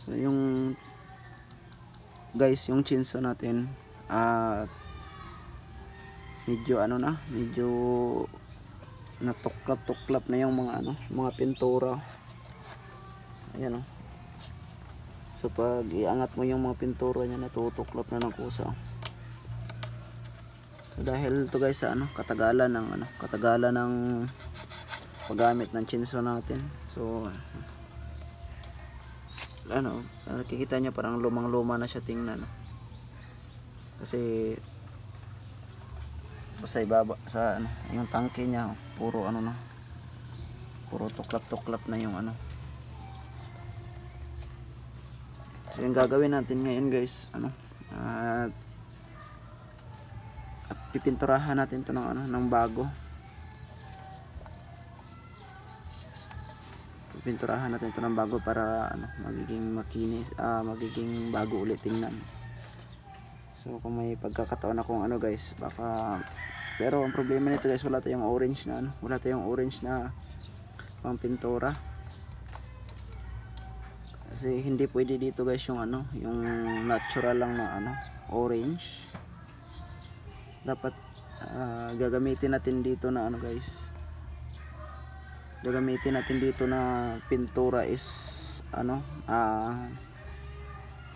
So, yung guys, yung chinso natin medyo ano na, medyo natuklap-tuklap na yung mga ano, mga pintura. Ayan o. So pag iangat mo yung mga pintura niya, natutuklap na ng kusa. So, dahil to guys sa ano, katagalan ng paggamit ng chinso natin. So ano, nakikita niya parang lumang-luma na siya tingnan. Kasi sa ibaba sa ano, yung tangke niya puro ano na, puro tuklap-tuklap na yung ano. So yung gagawin natin ngayon guys, ano, at pipinturahan natin to ng ano, ng bago. Pipinturahan natin to ng bago para ano, magiging makinis, magiging bago ulit tingnan. So kung may pagkakataon akong ano guys, baka, pero ang problema nito guys, wala tayong orange na ano, wala tayong orange na pampintura. Kasi hindi pwede dito guys yung ano, yung natural lang na ano, orange. Dapat gagamitin natin dito na ano guys, gagamitin natin dito na pintura is ano,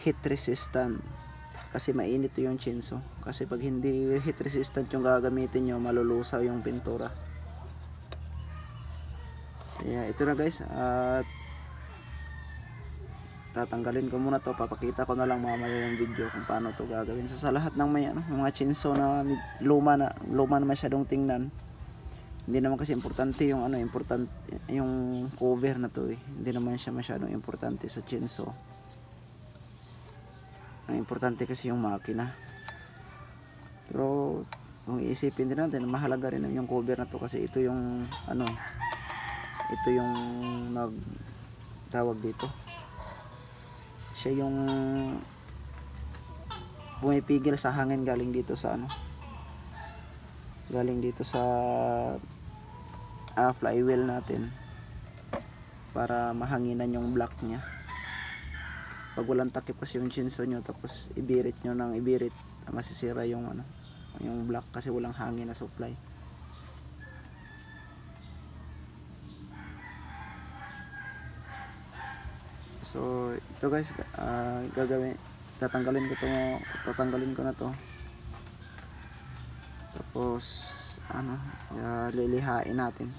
heat resistant. Kasi mainit yung chinso. Kasi pag hindi heat resistant yung gagamitin nyo, malulusaw yung pintura. Kaya ito na guys, at tatanggalin ko muna to. Papakita ko na lang mamaya yung video kung paano to gagawin. So sa lahat ng may ano, mga chinso na luma na masyadong tingnan, hindi naman kasi importante yung ano, importante yung cover na to eh. Hindi naman siya masyadong importante sa chinso. Ang importante kasi yung makina. Pero kung iisipin din natin, mahalaga rin yung cover na to kasi ito yung ano, ito yung tawag dito, siya yung pumipigil sa hangin galing dito sa ano, galing dito sa flywheel natin para mahanginan yung block nya. Pag walang takip kasi yung chinso nyo, tapos ibirit nyo ng ibirit, masisira yung ano, yung block kasi walang hangin na supply. So ito guys, gagawin, tatanggalin ko na to. Tapos ano, lilihain natin.